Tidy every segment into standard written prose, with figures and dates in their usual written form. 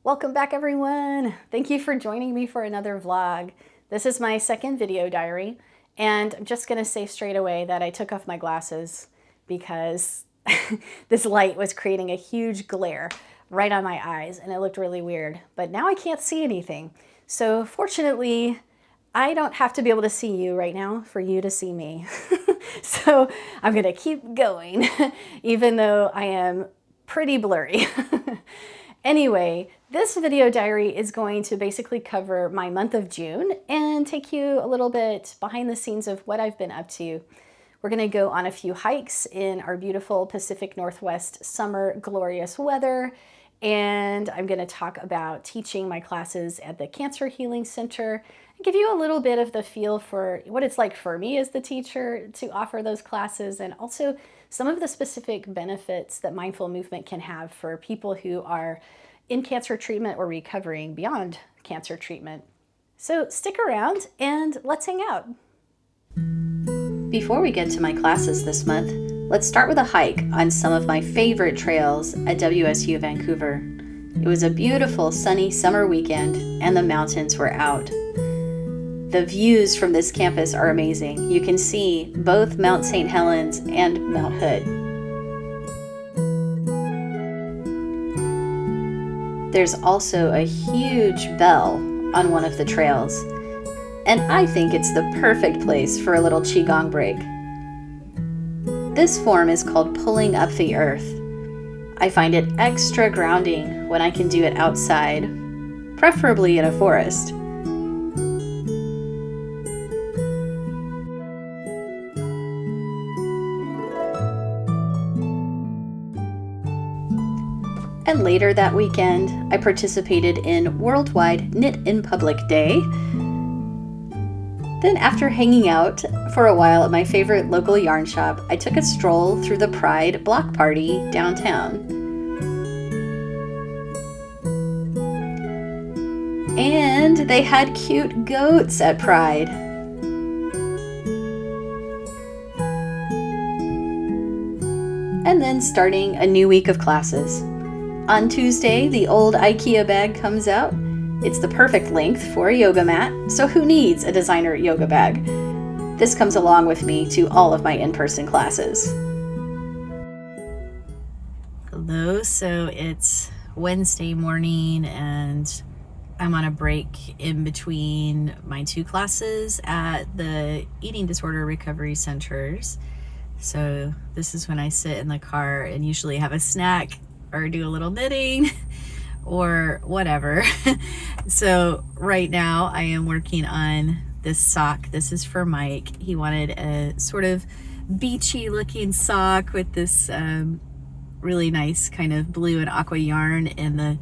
Welcome back, everyone. Thank you for joining me for another vlog. This is my second video diary, and I'm just gonna say straight away that I took off my glasses because this light was creating a huge glare right on my eyes and it looked really weird, but now I can't see anything. So fortunately, I don't have to be able to see you right now for you to see me. So I'm gonna keep going, even though I am pretty blurry. Anyway, this video diary is going to basically cover my month of June and take you a little bit behind the scenes of what I've been up to. We're gonna go on a few hikes in our beautiful Pacific Northwest summer glorious weather, and I'm gonna talk about teaching my classes at the Cancer Healing Center and give you a little bit of the feel for what it's like for me as the teacher to offer those classes, and also some of the specific benefits that mindful movement can have for people who are in cancer treatment or recovering beyond cancer treatment. So stick around and let's hang out. Before we get to my classes this month, let's start with a hike on some of my favorite trails at WSU Vancouver. It was a beautiful sunny summer weekend and the mountains were out. The views from this campus are amazing. You can see both Mount St. Helens and Mount Hood. There's also a huge bell on one of the trails, and I think it's the perfect place for a little qigong break. This form is called pulling up the earth. I find it extra grounding when I can do it outside, preferably in a forest. And later that weekend, I participated in Worldwide Knit in Public Day. Then after hanging out for a while at my favorite local yarn shop, I took a stroll through the Pride block party downtown. And they had cute goats at Pride. And then starting a new week of classes. On Tuesday, the old IKEA bag comes out. It's the perfect length for a yoga mat, so who needs a designer yoga bag? This comes along with me to all of my in-person classes. Hello, so it's Wednesday morning and I'm on a break in between my two classes at the eating disorder recovery centers. So this is when I sit in the car and usually have a snack or do a little knitting or whatever. So right now I am working on this sock. This is for Mike. He wanted a sort of beachy looking sock with this really nice kind of blue and aqua yarn, and the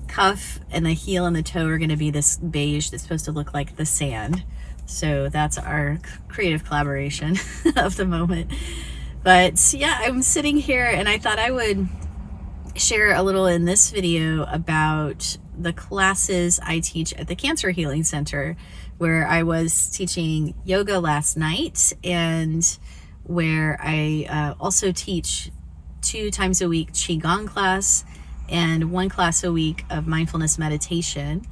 cuff and the heel and the toe are going to be this beige that's supposed to look like the sand. So that's our creative collaboration of the moment. But yeah, I'm sitting here and I thought I would share a little in this video about the classes I teach at the Cancer Healing Center, where I was teaching yoga last night and where I also teach 2 times a week qigong class and 1 class a week of mindfulness meditation.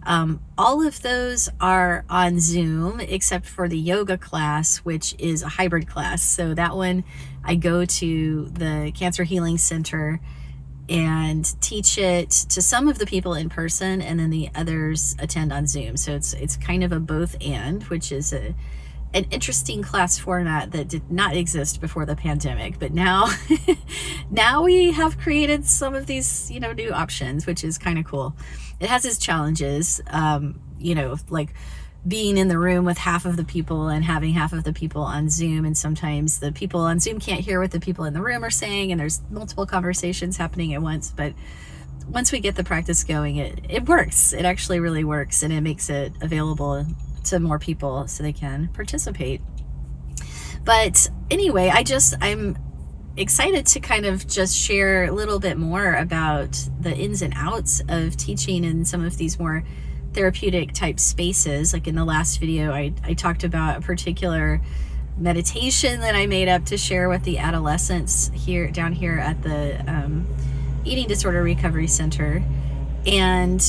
All of those are on Zoom except for the yoga class, which is a hybrid class. So that one I go to the Cancer Healing Center and teach it to some of the people in person, and then the others attend on Zoom. So it's kind of a both and, which is an interesting class format that did not exist before the pandemic, but now now we have created some of these new options, which is kind of cool. It has its challenges, like being in the room with half of the people and having half of the people on Zoom, and sometimes the people on Zoom can't hear what the people in the room are saying, and there's multiple conversations happening at once. But once we get the practice going, it works. It actually really works, and it makes it available to more people so they can participate. But anyway, I'm excited to kind of just share a little bit more about the ins and outs of teaching in some of these more therapeutic type spaces. Like in the last video, I talked about a particular meditation that I made up to share with the adolescents down here at the Eating Disorder Recovery Center. And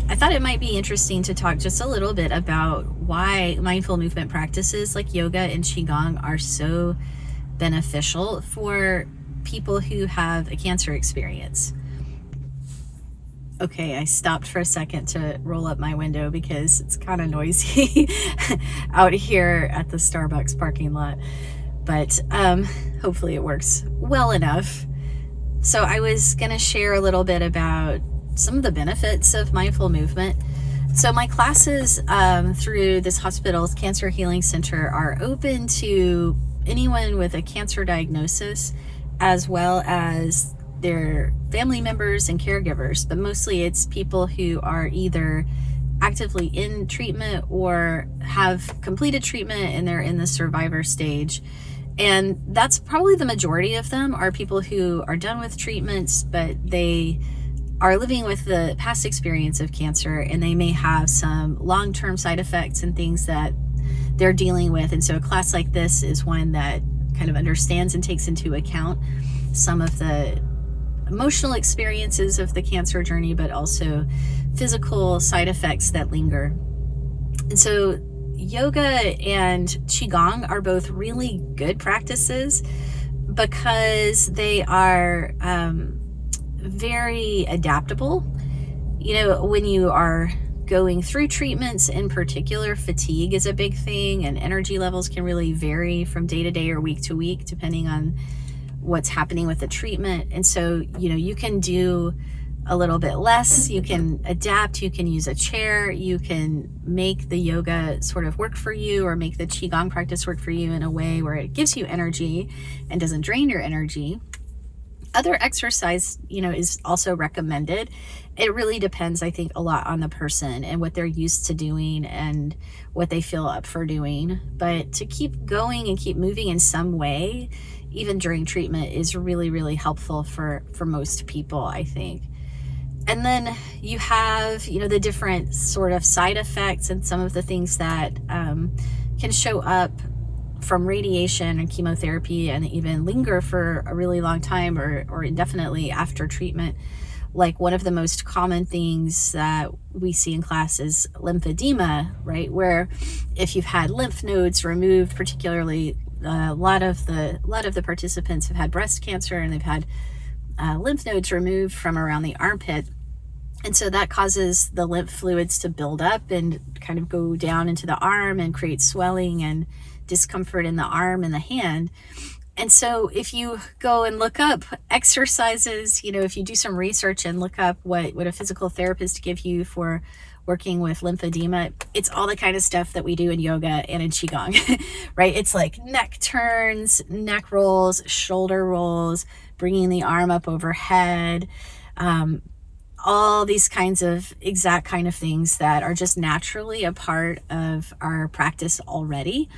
I thought it might be interesting to talk just a little bit about why mindful movement practices like yoga and qigong are so beneficial for people who have a cancer experience. Okay, I stopped for a second to roll up my window because it's kind of noisy out here at the Starbucks parking lot, but hopefully it works well enough. So I was going to share a little bit about some of the benefits of mindful movement. So my classes through this hospital's Cancer Healing Center are open to anyone with a cancer diagnosis, as well as their family members and caregivers, but mostly it's people who are either actively in treatment or have completed treatment and they're in the survivor stage. And that's probably the majority of them are people who are done with treatments, but they are living with the past experience of cancer, and they may have some long-term side effects and things that they're dealing with. And so a class like this is one that kind of understands and takes into account some of the emotional experiences of the cancer journey, but also physical side effects that linger. And so yoga and qigong are both really good practices because they are very adaptable. You know, when you are going through treatments in particular, fatigue is a big thing, and energy levels can really vary from day to day or week to week depending on what's happening with the treatment. And so, you know, you can do a little bit less, you can adapt, you can use a chair, you can make the yoga sort of work for you, or make the qigong practice work for you in a way where it gives you energy and doesn't drain your energy. Other exercise, you know, is also recommended. It really depends, I think, a lot on the person and what they're used to doing and what they feel up for doing. But to keep going and keep moving in some way, even during treatment, is really, really helpful for most people, I think. And then you have, you know, the different sort of side effects and some of the things that can show up from radiation and chemotherapy and even linger for a really long time or indefinitely after treatment. Like one of the most common things that we see in class is lymphedema, right? Where if you've had lymph nodes removed, particularly a lot of the participants have had breast cancer and they've had lymph nodes removed from around the armpit. And so that causes the lymph fluids to build up and kind of go down into the arm and create swelling and discomfort in the arm and the hand. And so if you go and look up exercises, you know, if you do some research and look up what a physical therapist give you for working with lymphedema, it's all the kind of stuff that we do in yoga and in qigong, right? It's like neck turns, neck rolls, shoulder rolls, bringing the arm up overhead, all these kinds of exact kind of things that are just naturally a part of our practice already.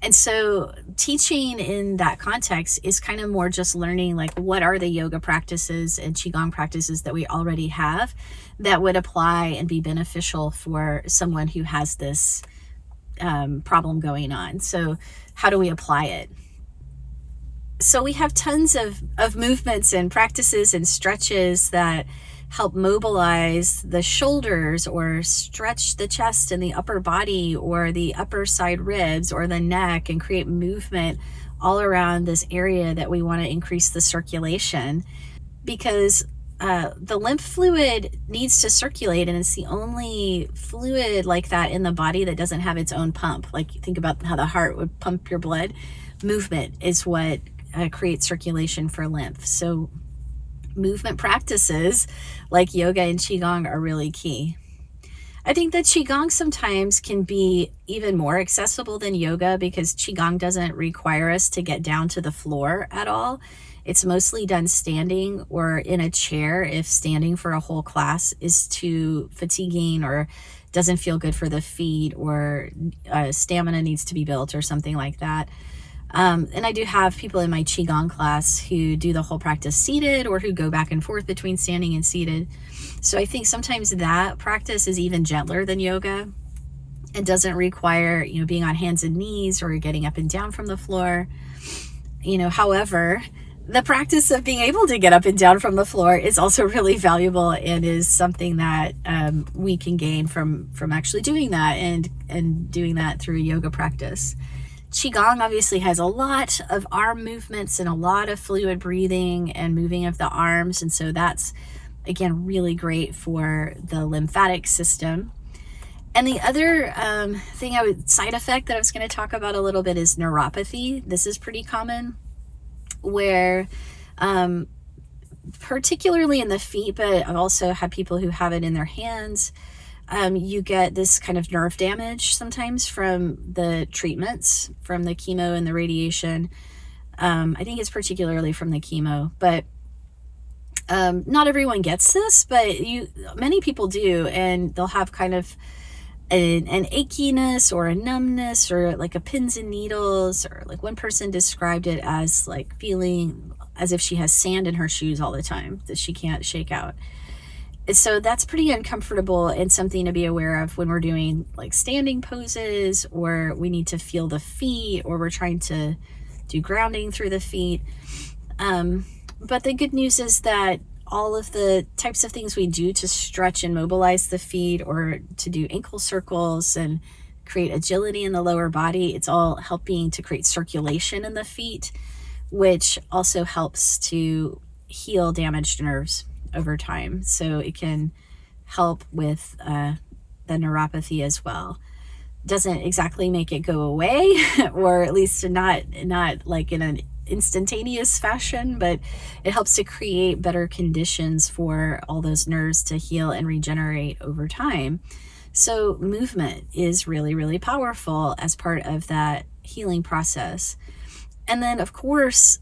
And so teaching in that context is kind of more just learning, like, what are the yoga practices and qigong practices that we already have that would apply and be beneficial for someone who has this problem going on. So how do we apply it? So we have tons of movements and practices and stretches that help mobilize the shoulders or stretch the chest and the upper body or the upper side ribs or the neck and create movement all around this area that we want to increase the circulation, because the lymph fluid needs to circulate, and it's the only fluid like that in the body that doesn't have its own pump. Like, think about how the heart would pump your blood. Movement is what creates circulation for lymph. So movement practices like yoga and qigong are really key. I think that qigong sometimes can be even more accessible than yoga because qigong doesn't require us to get down to the floor at all. It's mostly done standing or in a chair if standing for a whole class is too fatiguing or doesn't feel good for the feet, or stamina needs to be built or something like that. And I do have people in my qigong class who do the whole practice seated or who go back and forth between standing and seated. So I think sometimes that practice is even gentler than yoga. It doesn't require, being on hands and knees or getting up and down from the floor. However, the practice of being able to get up and down from the floor is also really valuable, and is something that we can gain from actually doing that, and doing that through yoga practice. Qigong obviously has a lot of arm movements and a lot of fluid breathing and moving of the arms, and so that's, again, really great for the lymphatic system. And the other side effect that I was going to talk about a little bit is neuropathy. This is pretty common, where particularly in the feet, but I've also had people who have it in their hands. You get this kind of nerve damage sometimes from the treatments, from the chemo and the radiation. I think it's particularly from the chemo, but not everyone gets this, but many people do, and they'll have kind of an achiness or a numbness, or like a pins and needles, or like one person described it as like feeling as if she has sand in her shoes all the time that she can't shake out. So that's pretty uncomfortable, and something to be aware of when we're doing like standing poses, or we need to feel the feet, or we're trying to do grounding through the feet. But the good news is that all of the types of things we do to stretch and mobilize the feet, or to do ankle circles and create agility in the lower body, it's all helping to create circulation in the feet, which also helps to heal damaged nerves over time. So it can help with the neuropathy as well. Doesn't exactly make it go away, or at least not like in an instantaneous fashion, but it helps to create better conditions for all those nerves to heal and regenerate over time. So movement is really, really powerful as part of that healing process. And then, of course,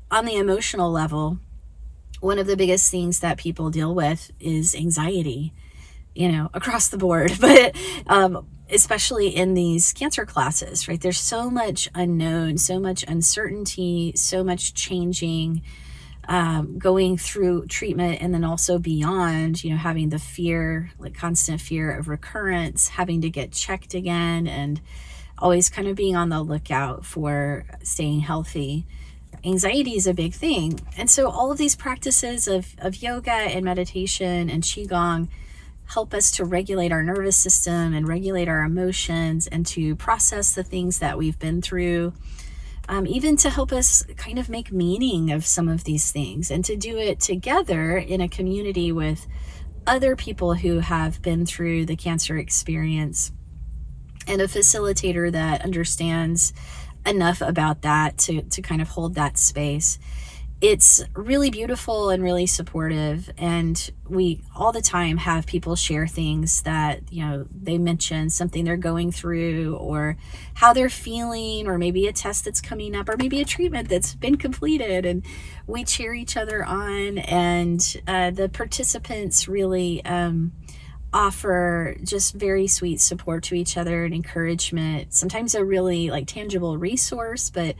on the emotional level, one of the biggest things that people deal with is anxiety, across the board, but especially in these cancer classes, right? There's so much unknown, so much uncertainty, so much changing, going through treatment, and then also beyond, having the fear, like constant fear of recurrence, having to get checked again, and always kind of being on the lookout for staying healthy. Anxiety is a big thing. And so all of these practices of yoga and meditation and qigong help us to regulate our nervous system and regulate our emotions, and to process the things that we've been through, even to help us kind of make meaning of some of these things, and to do it together in a community with other people who have been through the cancer experience, and a facilitator that understands enough about that to kind of hold that space. It's really beautiful and really supportive, and we all the time have people share things that, they mention something they're going through, or how they're feeling, or maybe a test that's coming up, or maybe a treatment that's been completed, and we cheer each other on. And the participants really offer just very sweet support to each other and encouragement, sometimes a really like tangible resource, but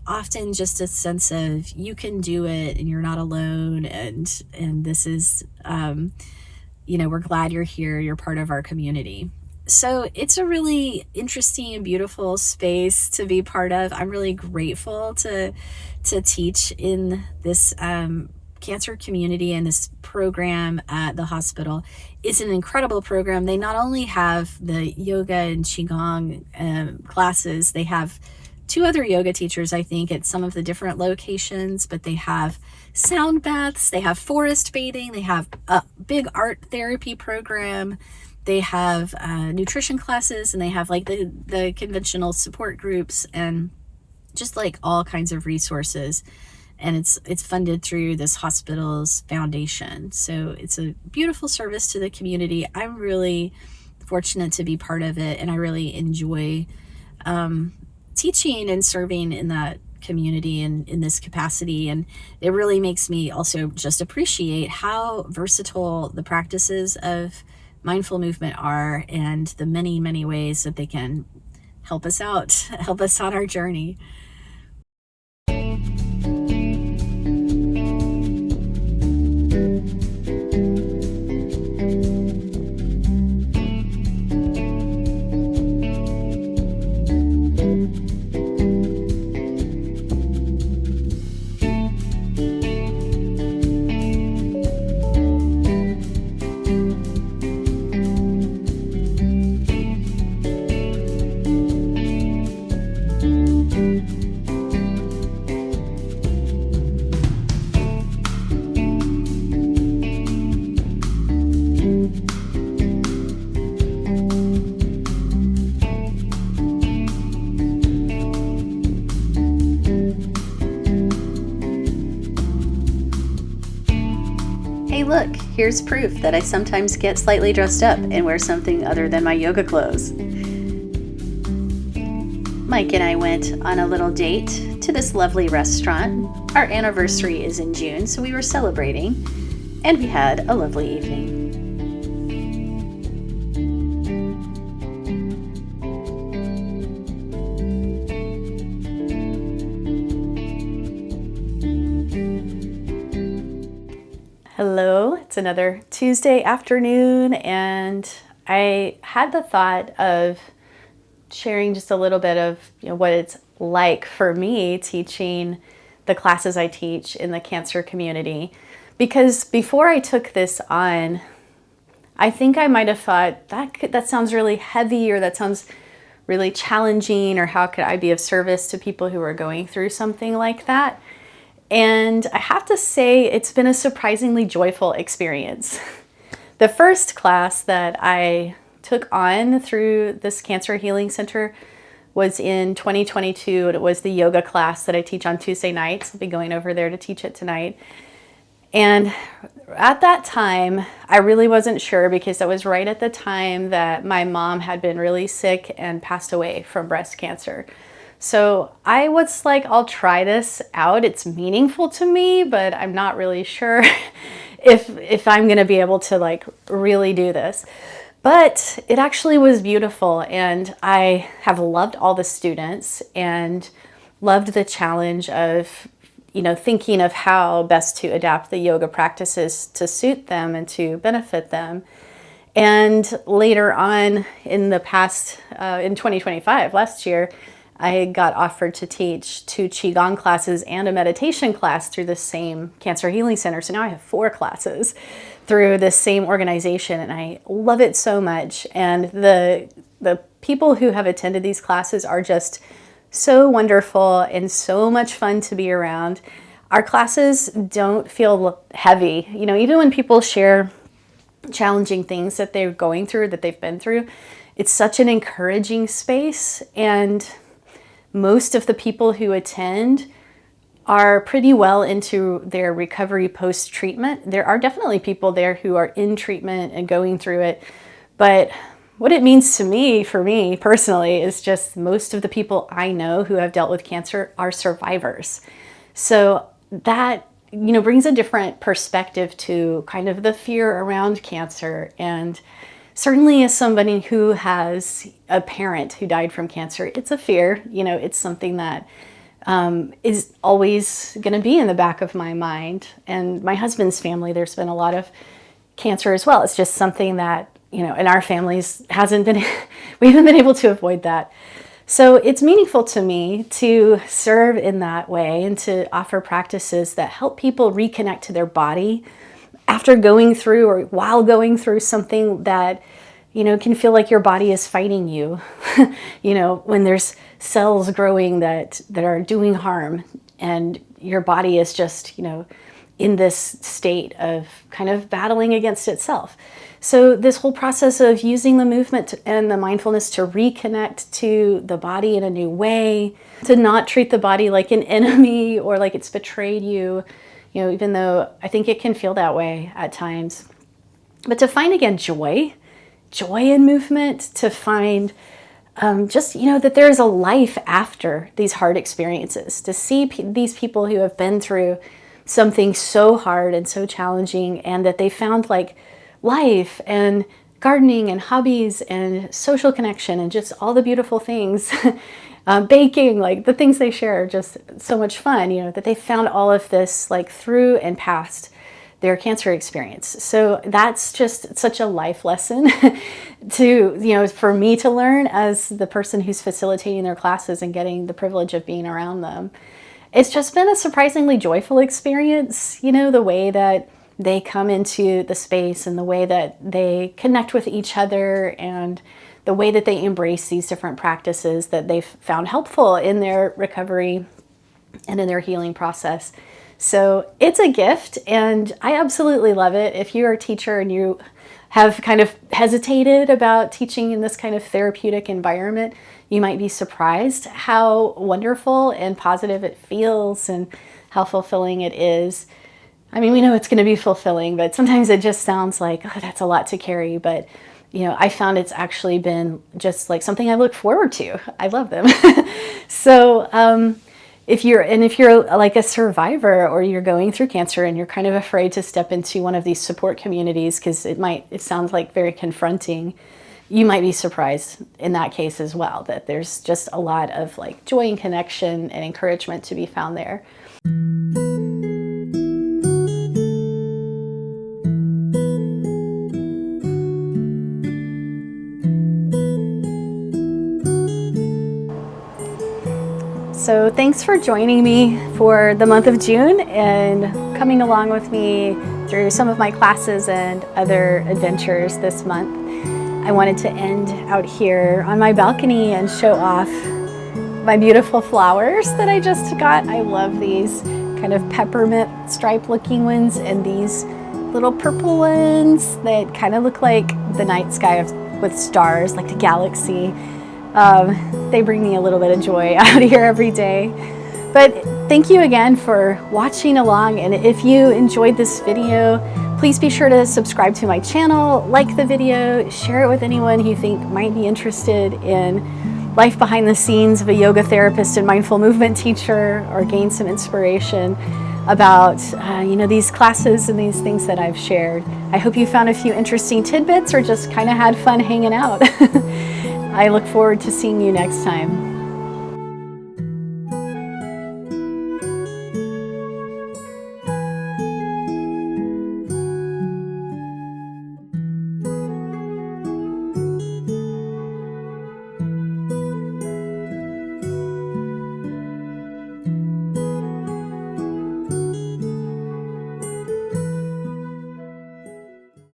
often just a sense of you can do it and you're not alone, and this is we're glad you're here, you're part of our community. So it's a really interesting and beautiful space to be part of. I'm really grateful to teach in this cancer community, and this program at the hospital. It's an incredible program. They not only have the yoga and qigong classes, they have 2 other yoga teachers, I think, at some of the different locations, but they have sound baths, they have forest bathing, they have a big art therapy program, they have nutrition classes, and they have like the conventional support groups, and just like all kinds of resources. And it's funded through this hospital's foundation. So it's a beautiful service to the community. I'm really fortunate to be part of it, and I really enjoy teaching and serving in that community and in this capacity. And it really makes me also just appreciate how versatile the practices of mindful movement are, and the many, many ways that they can help us out, help us on our journey. here's proof that I sometimes get slightly dressed up and wear something other than my yoga clothes. Mike and I went on a little date to this lovely restaurant. Our anniversary is in June, so we were celebrating, and we had a lovely evening. Hello, it's another Tuesday afternoon, and I had the thought of sharing just a little bit of what it's like for me teaching the classes I teach in the cancer community. Because before I took this on, I think I might have thought that sounds really heavy, or that sounds really challenging, or how could I be of service to people who are going through something like that? And I have to say, it's been a surprisingly joyful experience. The first class that I took on through this Cancer Healing Center was in 2022. And it was the yoga class that I teach on Tuesday nights. I'll be going over there to teach it tonight. And at that time, I really wasn't sure, because that was right at the time that my mom had been really sick and passed away from breast cancer. So I was like, I'll try this out. It's meaningful to me, but I'm not really sure if I'm going to be able to really do this. But it actually was beautiful, and I have loved all the students and loved the challenge of, thinking of how best to adapt the yoga practices to suit them and to benefit them. And later on in the past, in 2025, last year, I got offered to teach 2 qigong classes and a meditation class through the same Cancer Healing Center. So now I have 4 classes through this same organization, and I love it so much. And the people who have attended these classes are just so wonderful and so much fun to be around. Our classes don't feel heavy. Even when people share challenging things that they're going through, that they've been through, it's such an encouraging space. And most of the people who attend are pretty well into their recovery post-treatment. There are definitely people there who are in treatment and going through it. But what it means to me, for me personally, is just most of the people I know who have dealt with cancer are survivors. So that, brings a different perspective to kind of the fear around cancer. And certainly as somebody who has a parent who died from cancer, it's a fear. It's something that is always going to be in the back of my mind. And my husband's family, there's been a lot of cancer as well. It's just something that, in our families we haven't been able to avoid that. So it's meaningful to me to serve in that way and to offer practices that help people reconnect to their body after going through, or while going through something that, can feel like your body is fighting you. When there's cells growing that are doing harm, and your body is just, in this state of kind of battling against itself. So this whole process of using the movement and the mindfulness to reconnect to the body in a new way, to not treat the body like an enemy or like it's betrayed you, even though I think it can feel that way at times. But to find, again, joy in movement, to find that there is a life after these hard experiences, to see these people who have been through something so hard and so challenging, and that they found life and gardening and hobbies and social connection and just all the beautiful things, baking, the things they share are just so much fun, that they found all of this through and past their cancer experience. So that's just such a life lesson for me to learn as the person who's facilitating their classes and getting the privilege of being around them. It's just been a surprisingly joyful experience, the way that they come into the space and the way that they connect with each other and the way that they embrace these different practices that they've found helpful in their recovery and in their healing process. So it's a gift, and I absolutely love it. If you're a teacher and you have kind of hesitated about teaching in this kind of therapeutic environment, you might be surprised how wonderful and positive it feels and how fulfilling it is. I mean, we know it's going to be fulfilling, but sometimes it just sounds like, oh, that's a lot to carry. But, you know, I found it's actually been just like something I look forward to. I love them. So if you're like a survivor, or you're going through cancer and you're kind of afraid to step into one of these support communities because it sounds like very confronting, you might be surprised in that case as well, that there's just a lot of like joy and connection and encouragement to be found there. So thanks for joining me for the month of June and coming along with me through some of my classes and other adventures this month. I wanted to end out here on my balcony and show off my beautiful flowers that I just got. I love these kind of peppermint stripe looking ones, and these little purple ones that kind of look like the night sky with stars, like the galaxy. They bring me a little bit of joy out here every day. But thank you again for watching along, and if you enjoyed this video, please be sure to subscribe to my channel, like the video, share it with anyone who you think might be interested in life behind the scenes of a yoga therapist and mindful movement teacher, or gain some inspiration about these classes and these things that I've shared. I hope you found a few interesting tidbits or just kind of had fun hanging out. I look forward to seeing you next time.